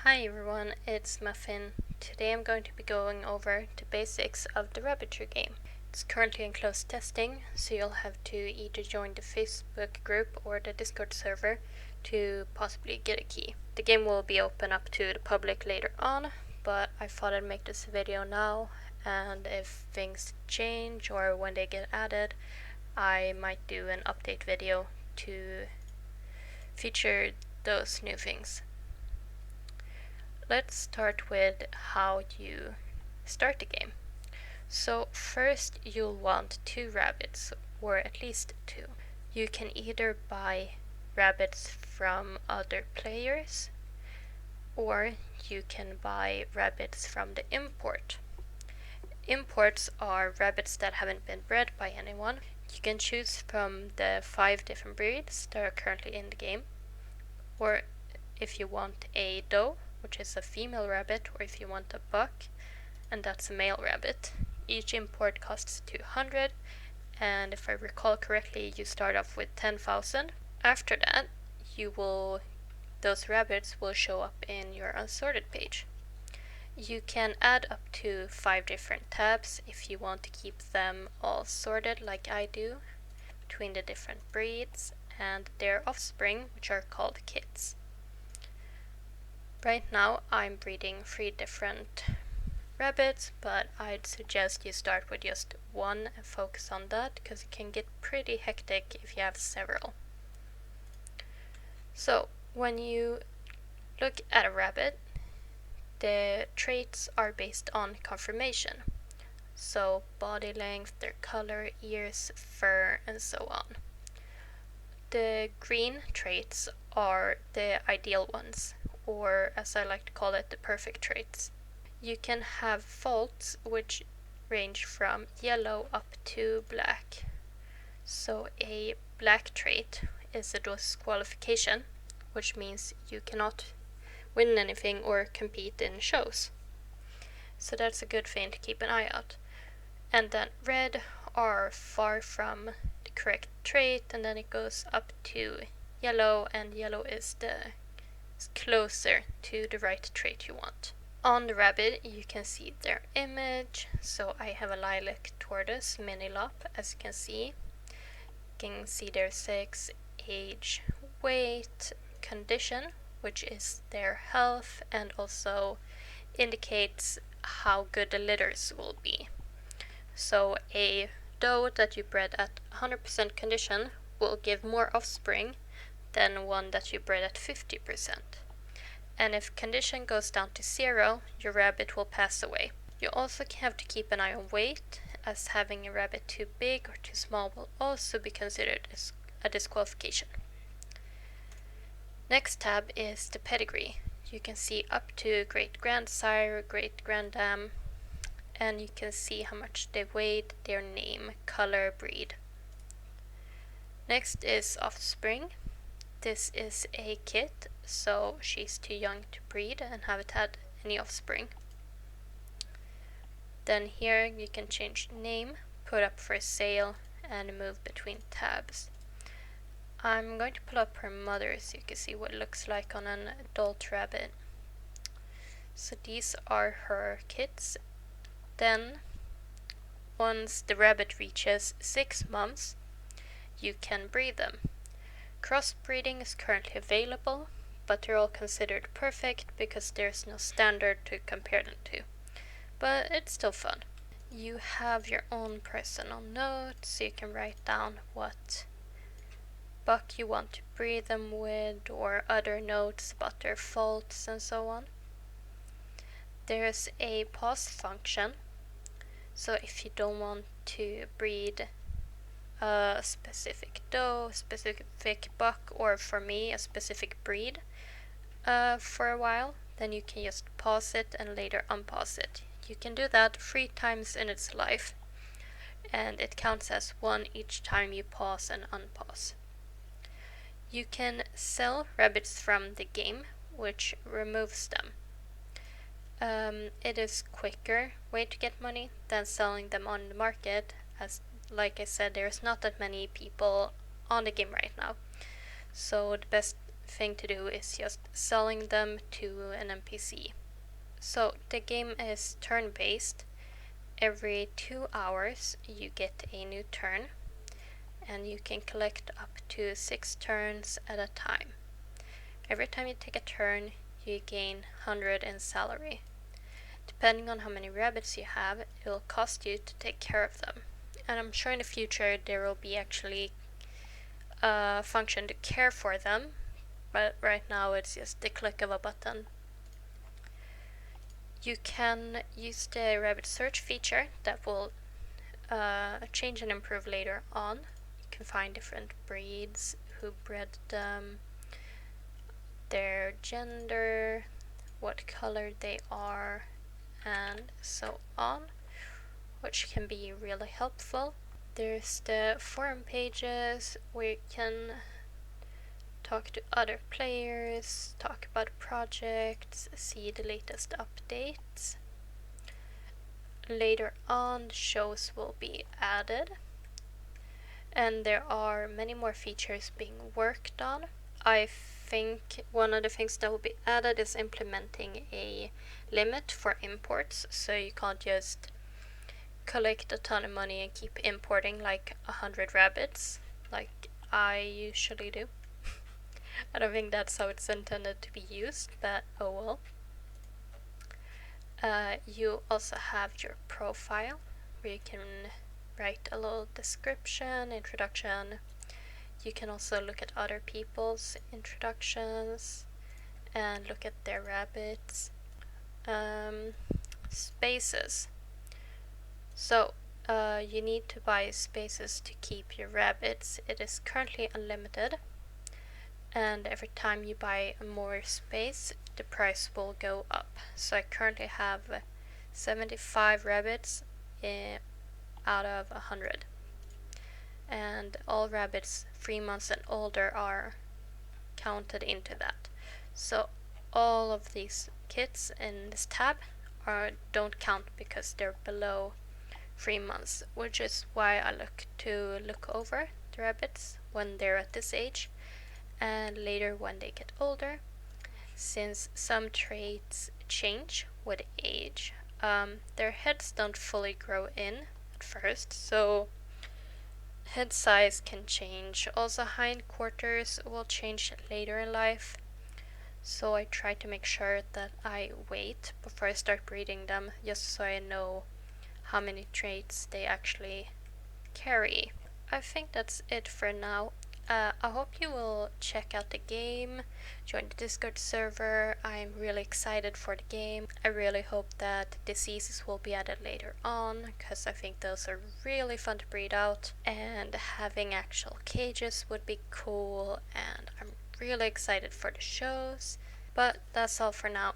Hi everyone, it's Muffin. Today I'm going to be going over the basics of the Rabbitry game. It's currently in closed testing, so you'll have to either join the Facebook group or the Discord server to possibly get a key. The game will be open up to the public later on, but I thought I'd make this video now, and if things change or when they get added, I might do an update video to feature those new things. Let's start with how you start the game. So first you'll want 2 rabbits, or at least 2. You can either buy rabbits from other players, or you can buy rabbits from the import. Imports are rabbits that haven't been bred by anyone. You can choose from the 5 different breeds that are currently in the game, or if you want a doe, which is a female rabbit, or if you want a buck, and that's a male rabbit. Each import costs 200, and if I recall correctly, you start off with 10,000. After that, those rabbits will show up in your unsorted page. You can add up to 5 different tabs if you want to keep them all sorted like I do, between the different breeds and their offspring, which are called kits. Right now I'm breeding 3 different rabbits, but I'd suggest you start with just one and focus on that, because it can get pretty hectic if you have several. So when you look at a rabbit, the traits are based on conformation. So body length, their color, ears, fur, and so on. The green traits are the ideal ones, or as I like to call it, the perfect traits. You can have faults which range from yellow up to black. So a black trait is a disqualification, which means you cannot win anything or compete in shows. So that's a good thing to keep an eye out. And then red are far from the correct trait, and then it goes up to yellow, and yellow is closer to the right trait you want. On the rabbit you can see their image, so I have a lilac tortoise mini lop, as you can see. You can see their sex, age, weight, condition, which is their health, and also indicates how good the litters will be. So a doe that you bred at 100% condition will give more offspring than one that you bred at 50%. And if condition goes down to 0, your rabbit will pass away. You also have to keep an eye on weight, as having a rabbit too big or too small will also be considered as a disqualification. Next tab is the pedigree. You can see up to great grandsire, great granddam, and you can see how much they weighed, their name, color, breed. Next is offspring. This is a kit, so she's too young to breed and haven't had any offspring. Then here you can change the name, put up for sale, and move between tabs. I'm going to pull up her mother so you can see what it looks like on an adult rabbit. So these are her kits. Then, once the rabbit reaches 6 months, you can breed them. Crossbreeding is currently available, but they're all considered perfect because there's no standard to compare them to. But it's still fun. You have your own personal notes, so you can write down what buck you want to breed them with, or other notes about their faults and so on. There's a pause function, so if you don't want to breed a specific doe, specific buck, or for me a specific breed for a while, then you can just pause it and later unpause it. You can do that 3 times in its life, and it counts as 1 each time you pause and unpause. You can sell rabbits from the game, which removes them. It is quicker way to get money than selling them on the market, as like I said, there's not that many people on the game right now. So the best thing to do is just selling them to an NPC. So the game is turn-based. Every 2 hours you get a new turn, and you can collect up to 6 turns at a time. Every time you take a turn, you gain 100 in salary. Depending on how many rabbits you have, it will cost you to take care of them. And I'm sure in the future there will be actually a function to care for them, but right now it's just the click of a button. You can use the rabbit search feature that will change and improve later on. You can find different breeds, who bred them, their gender, what color they are, and so on, which can be really helpful. There's the forum pages where you can talk to other players, talk about projects, see the latest updates. Later on, shows will be added, and there are many more features being worked on. I think one of the things that will be added is implementing a limit for imports, so you can't just collect a ton of money and keep importing like 100 rabbits, like I usually do. I don't think that's how it's intended to be used, but oh well. You also have your profile, where you can write a little description, introduction. You can also look at other people's introductions and look at their rabbits. Spaces. So you need to buy spaces to keep your rabbits. It is currently unlimited, and every time you buy more space, the price will go up. So I currently have 75 rabbits out of 100. And all rabbits 3 months and older are counted into that. So all of these kits in this tab don't count because they're below 3 months, which is why I look over the rabbits when they're at this age, and later when they get older, since some traits change with age. Their heads don't fully grow in at first, so head size can change. Also, hindquarters will change later in life, so I try to make sure that I wait before I start breeding them, just so I know how many traits they actually carry. I think that's it for now. I hope you will check out the game, join the Discord server. I'm really excited for the game. I really hope that diseases will be added later on, because I think those are really fun to breed out, and having actual cages would be cool, and I'm really excited for the shows. But that's all for now.